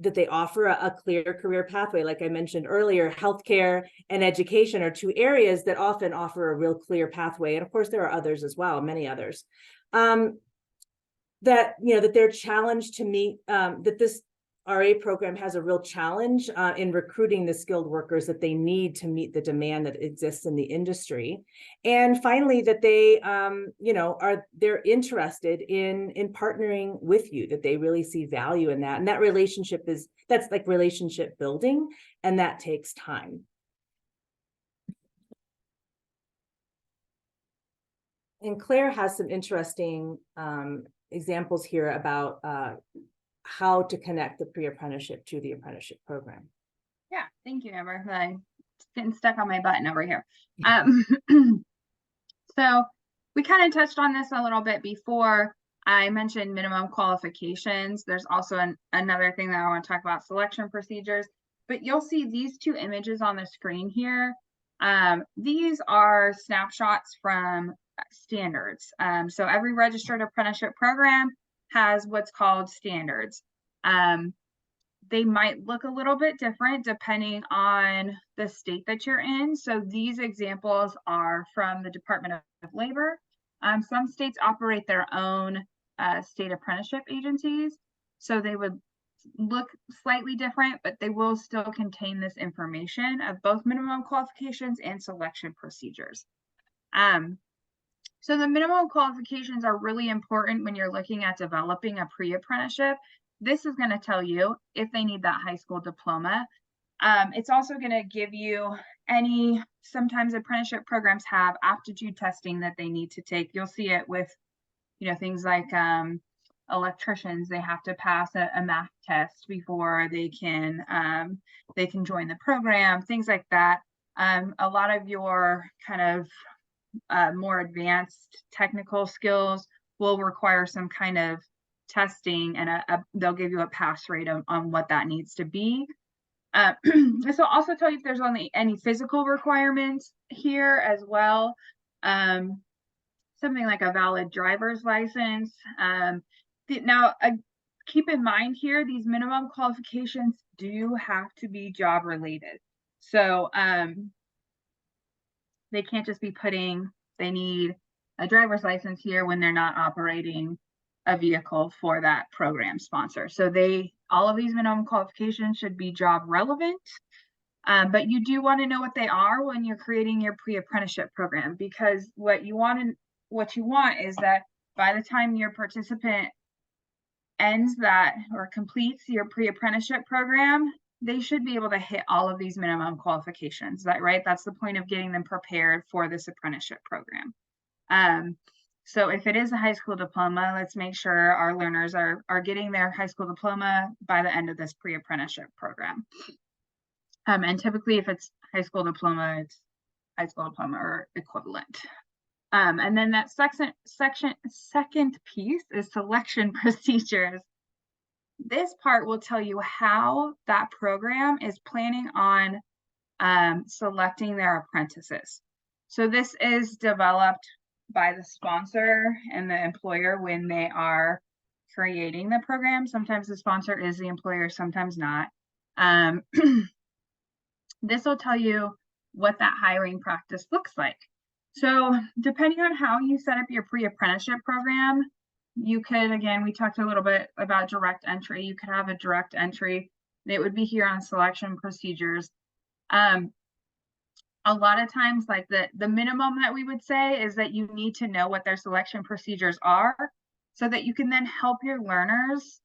That they offer a clear career pathway. Like I mentioned earlier, healthcare and education are two areas that often offer a real clear pathway. And of course, there are others as well, many others. That, you know, that they're challenged to meet, that this RA program has a real challenge in recruiting the skilled workers that they need to meet the demand that exists in the industry. And finally, that they, you know, they're interested in partnering with you, that they really see value in that. And that relationship that's like relationship building, and that takes time. And Claire has some interesting examples here about how to connect the pre-apprenticeship to the apprenticeship program. Yeah, thank you, Amber. I'm getting stuck on my button over here. So we kind of touched on this a little bit before. I mentioned minimum qualifications. There's also another thing that I want to talk about, selection procedures. But you'll see these two images on the screen here. These are snapshots from standards. So every registered apprenticeship program has what's called standards. They might look a little bit different depending on the state that you're in. So these examples are from the Department of Labor. Some states operate their own state apprenticeship agencies. So they would look slightly different, but they will still contain this information of both minimum qualifications and selection procedures. So the minimum qualifications are really important when you're looking at developing a pre-apprenticeship. This is going to tell you if they need that high school diploma. It's also going to give you sometimes apprenticeship programs have aptitude testing that they need to take. You'll see it with, you know, things like electricians. They have to pass a math test before they can join the program, things like that. A lot of your kind of more advanced technical skills will require some kind of testing, and they'll give you a pass rate on what that needs to be. This will also tell you if there's any physical requirements here as well. Something like a valid driver's license. Now, keep in mind here, these minimum qualifications do have to be job related. So they can't just be they need a driver's license here when they're not operating a vehicle for that program sponsor. So all of these minimum qualifications should be job relevant, but you do want to know what they are when you're creating your pre-apprenticeship program, because what you want is that by the time your participant ends that or completes your pre-apprenticeship program, they should be able to hit all of these minimum qualifications. Right? That's the point of getting them prepared for this apprenticeship program. So if it is a high school diploma, let's make sure our learners are getting their high school diploma by the end of this pre-apprenticeship program. And typically if it's high school diploma, it's high school diploma or equivalent. And then that second piece is selection procedures. This part will tell you how that program is planning on selecting their apprentices. So this is developed by the sponsor and the employer when they are creating the program. Sometimes the sponsor is the employer, sometimes not. This will tell you what that hiring practice looks like. So depending on how you set up your pre-apprenticeship program, you could, again, we talked a little bit about direct entry. You could have a direct entry. It would be here on selection procedures. A lot of times, like the minimum that we would say is that you need to know what their selection procedures are so that you can then help your learners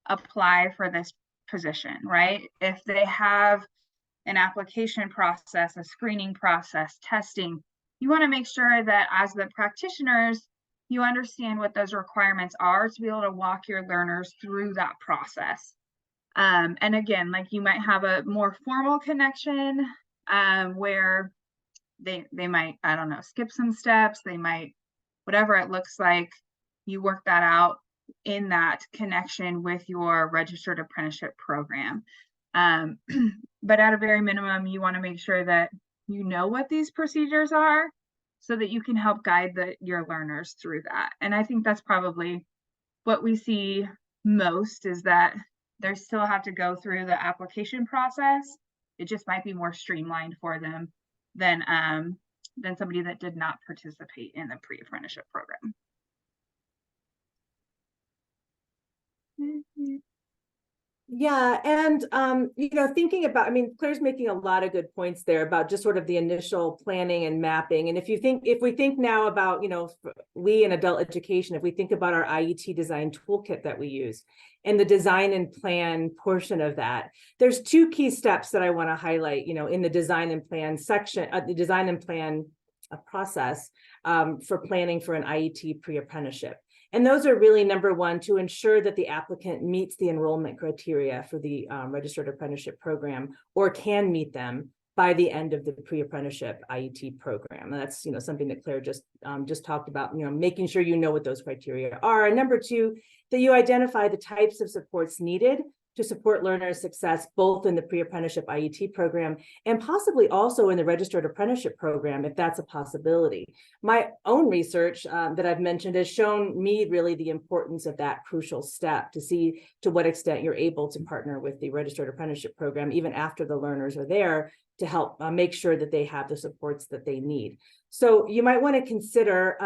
apply for this position, right? If they have an application process, a screening process, testing, you want to make sure that as the practitioners, you understand what those requirements are to be able to walk your learners through that process. And again, like you might have a more formal connection where they might, I don't know, skip some steps, they might, whatever it looks like, you work that out in that connection with your registered apprenticeship program. But at a very minimum, you want to make sure that you know what these procedures are so that you can help guide your learners through that. And I think that's probably what we see most, is that they still have to go through the application process. It just might be more streamlined for them than somebody that did not participate in the pre-apprenticeship program. Yeah, and thinking about, I mean, Claire's making a lot of good points there about just sort of the initial planning and mapping. And if we think now about, we in adult education, if we think about our IET design toolkit that we use and the design and plan portion of that, there's two key steps that I want to highlight, in the design and plan section, the design and plan process for planning for an IET pre-apprenticeship. And those are really, number one, to ensure that the applicant meets the enrollment criteria for the registered apprenticeship program, or can meet them by the end of the pre-apprenticeship IET program. And that's something that Claire just talked about, making sure you know what those criteria are. And number two, that you identify the types of supports needed to support learners' success, both in the pre-apprenticeship IET program and possibly also in the registered apprenticeship program, if that's a possibility. My own research that I've mentioned has shown me really the importance of that crucial step to see to what extent you're able to partner with the registered apprenticeship program, even after the learners are there, to help make sure that they have the supports that they need. So you might want to consider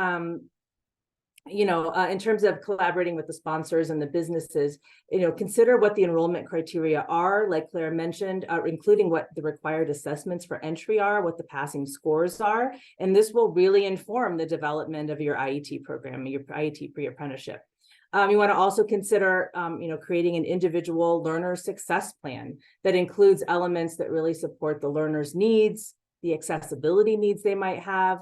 in terms of collaborating with the sponsors and the businesses, consider what the enrollment criteria are, like Claire mentioned, including what the required assessments for entry are, what the passing scores are. And this will really inform the development of your IET program, your IET pre-apprenticeship. You want to also consider, creating an individual learner success plan that includes elements that really support the learner's needs, the accessibility needs they might have,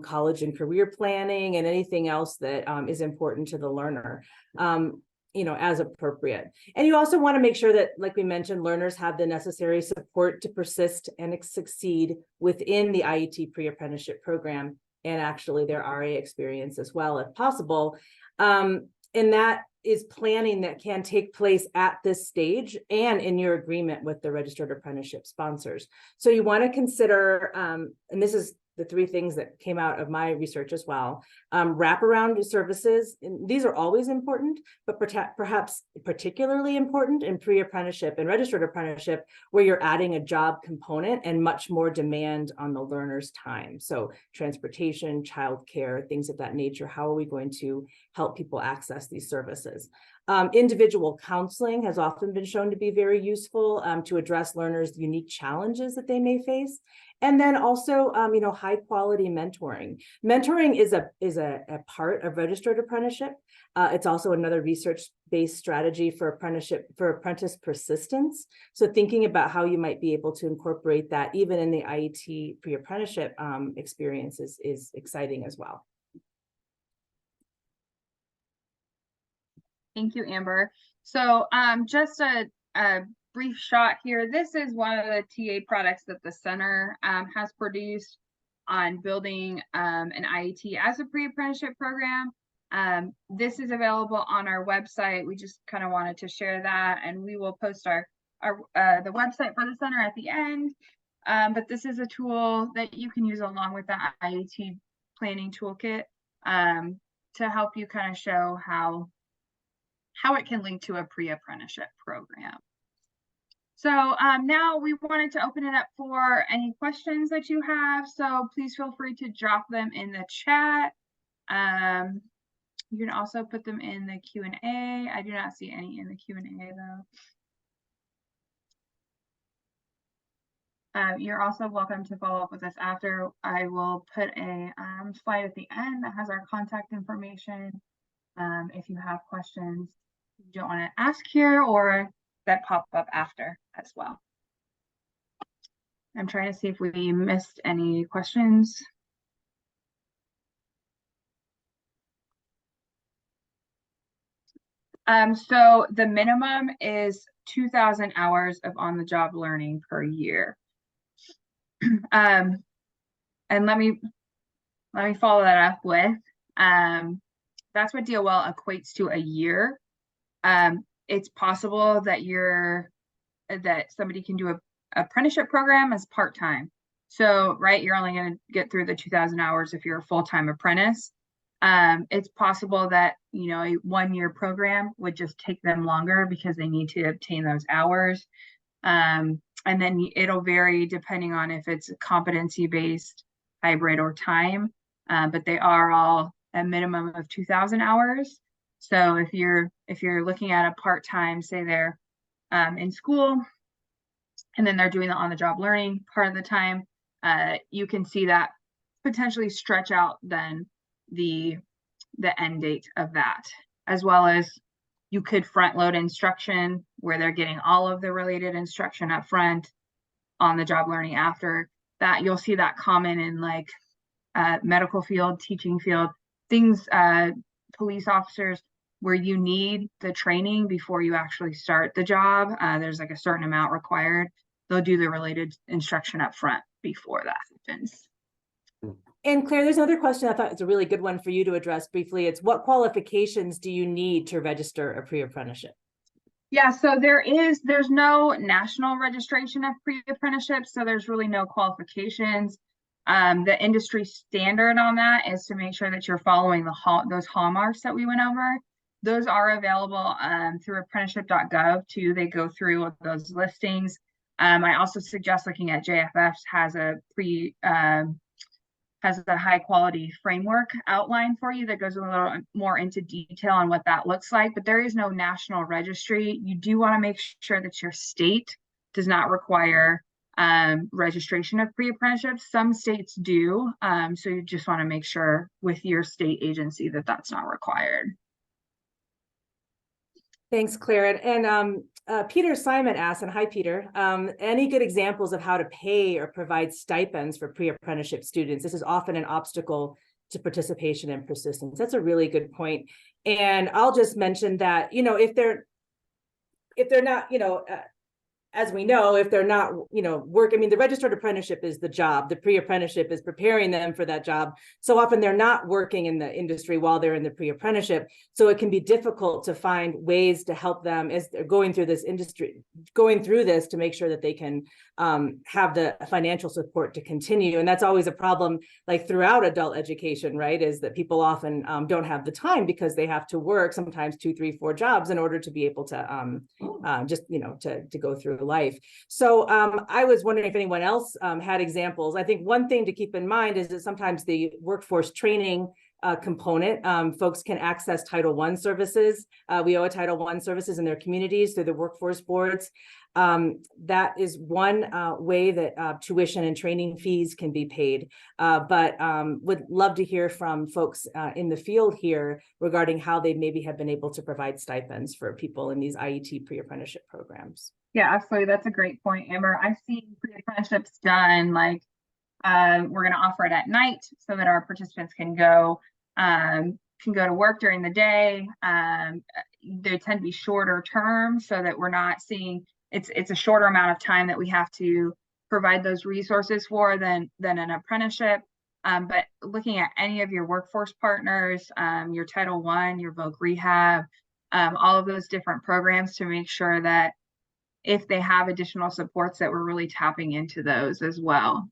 college and career planning, and anything else that is important to the learner, as appropriate. And you also want to make sure that, like we mentioned, learners have the necessary support to persist and succeed within the IET pre-apprenticeship program, and actually their RA experience as well, if possible. And that is planning that can take place at this stage and in your agreement with the registered apprenticeship sponsors. So you want to consider, and this is the three things that came out of my research as well. Wraparound services, and these are always important, but perhaps particularly important in pre-apprenticeship and registered apprenticeship, where you're adding a job component and much more demand on the learner's time. So transportation, childcare, things of that nature. How are we going to help people access these services? Individual counseling has often been shown to be very useful to address learners' unique challenges that they may face. And then also, high quality mentoring. Mentoring is a part of registered apprenticeship. It's also another research-based strategy for apprentice persistence. So thinking about how you might be able to incorporate that even in the IET pre-apprenticeship experience is exciting as well. Thank you, Amber. So just a brief shot here. This is one of the TA products that the center has produced on building an IET as a pre-apprenticeship program. This is available on our website. We just kind of wanted to share that, and we will post the website for the center at the end. But this is a tool that you can use along with the IET planning toolkit to help you kind of show how it can link to a pre-apprenticeship program. So now we wanted to open it up for any questions that you have. So please feel free to drop them in the chat. You can also put them in the Q&A. I do not see any in the Q&A though. You're also welcome to follow up with us after. I will put a slide at the end that has our contact information. If you have questions you don't want to ask here or that pop up after as well. I'm trying to see if we missed any questions. So the minimum is 2,000 hours of on-the-job learning per year. And let me follow that up with, that's what DOL equates to a year. It's possible that somebody can do a apprenticeship program as part-time. So, right, you're only going to get through the 2,000 hours if you're a full-time apprentice. It's possible that, you know, a 1-year program would just take them longer because they need to obtain those hours. And then it'll vary depending on if it's competency-based, hybrid, or time. But they are all a minimum of 2,000 hours. So if you're looking at a part-time, say they're in school, and then they're doing the on-the-job learning part of the time, you can see that potentially stretch out then the end date of that, as well as you could front load instruction where they're getting all of the related instruction up front, on the job learning after that. You'll see that common in like medical field, teaching field, things, police officers, where you need the training before you actually start the job. There's like a certain amount required. They'll do the related instruction up front before that happens. And Claire, there's another question I thought is a really good one for you to address briefly. It's what qualifications do you need to register a pre-apprenticeship? Yeah, so there's no national registration of pre-apprenticeship, so there's really no qualifications. The industry standard on that is to make sure that you're following those hallmarks that we went over. Those are available through apprenticeship.gov too. They go through those listings. I also suggest looking at JFF's has a high quality framework outline for you that goes a little more into detail on what that looks like, but there is no national registry. You do want to make sure that your state does not require registration of pre-apprenticeships. Some states do, so you just want to make sure with your state agency that that's not required. Thanks, Claire. And Peter Simon asked, and hi, Peter, any good examples of how to pay or provide stipends for pre-apprenticeship students? This is often an obstacle to participation and persistence. That's a really good point. And I'll just mention that, you know, if they're not, you know, as we know, if they're not, you know, I mean, the registered apprenticeship is the job. The pre-apprenticeship is preparing them for that job. So often they're not working in the industry while they're in the pre-apprenticeship. So it can be difficult to find ways to help them as they're going through this to make sure that they can have the financial support to continue. And that's always a problem, like throughout adult education, right? Is that people often don't have the time because they have to work sometimes 2, 3, 4 jobs in order to be able to just, you know, to go through life. So I was wondering if anyone else had examples. I think one thing to keep in mind is that sometimes the workforce training component, folks can access Title I services. We owe a Title I services in their communities through the workforce boards. That is one way that tuition and training fees can be paid, but would love to hear from folks in the field here regarding how they maybe have been able to provide stipends for people in these IET pre-apprenticeship programs. Yeah, absolutely. That's a great point, Amber. I've seen pre-apprenticeships done like we're going to offer it at night so that our participants can go to work during the day. They tend to be shorter term so that we're not seeing it's a shorter amount of time that we have to provide those resources for than an apprenticeship. But looking at any of your workforce partners, your Title I, your Voc Rehab, all of those different programs to make sure that if they have additional supports that we're really tapping into those as well.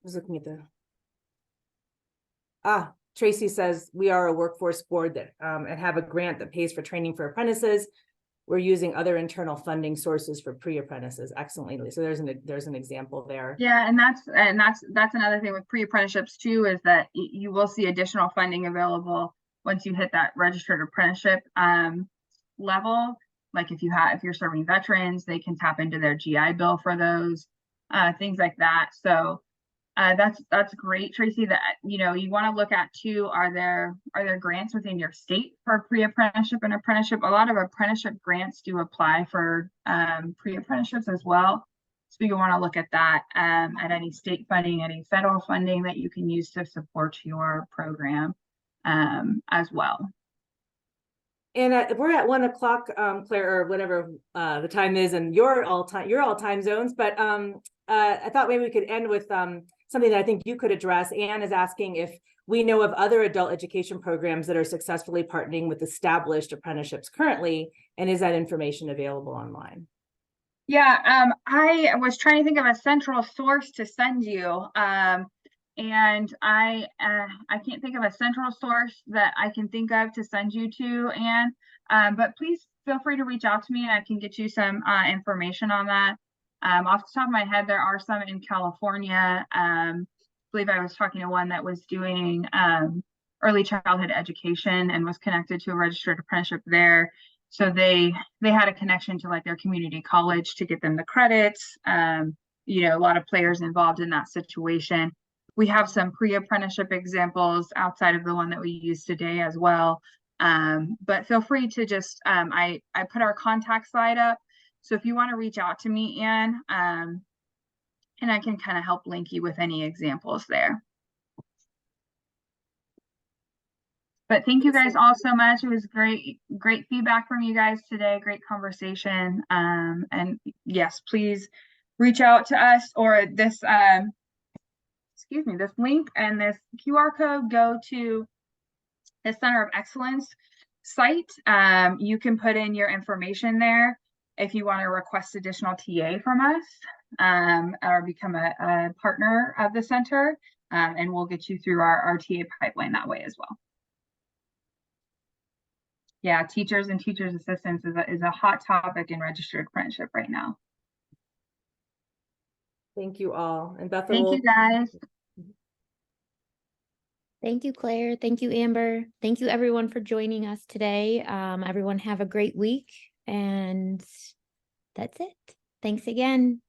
I was looking at Tracy says we are a workforce board that and have a grant that pays for training for apprentices. We're using other internal funding sources for pre-apprentices. Excellently. So there's an example there. Yeah, and that's another thing with pre-apprenticeships too, is that you will see additional funding available once you hit that registered apprenticeship level. Like if you're serving veterans, they can tap into their GI Bill for those things like that. So that's great, Tracy. That you want to look at too. Are there grants within your state for pre-apprenticeship and apprenticeship? A lot of apprenticeship grants do apply for pre-apprenticeships as well. So you want to look at that at any state funding, any federal funding that you can use to support your program as well. And we're at 1 o'clock, Claire, or whatever the time is, and you're all time zones. But I thought maybe we could end with something that I think you could address. Anne is asking if we know of other adult education programs that are successfully partnering with established apprenticeships currently, and is that information available online? Yeah, I was trying to think of a central source to send you, and I can't think of a central source that I can think of to send you to, Anne. But please feel free to reach out to me, and I can get you some information on that. Off the top of my head, there are some in California. I believe I was talking to one that was doing early childhood education and was connected to a registered apprenticeship there. So they had a connection to like their community college to get them the credits. A lot of players involved in that situation. We have some pre-apprenticeship examples outside of the one that we use today as well. But feel free to just, I put our contact slide up. So if you want to reach out to me, Anne, and I can kind of help link you with any examples there. But thank you guys all so much. It was great feedback from you guys today. Great conversation. And yes, please reach out to us, or this, this link and this QR code go to the Center of Excellence site. You can put in your information there if you want to request additional TA from us, or become a partner of the center, and we'll get you through our TA pipeline that way as well. Yeah, teachers and teachers assistants is a hot topic in registered apprenticeship right now. Thank you all. And Beth, thank you guys. Thank you, Claire. Thank you, Amber. Thank you, everyone, for joining us today. Everyone have a great week, and that's it. Thanks again.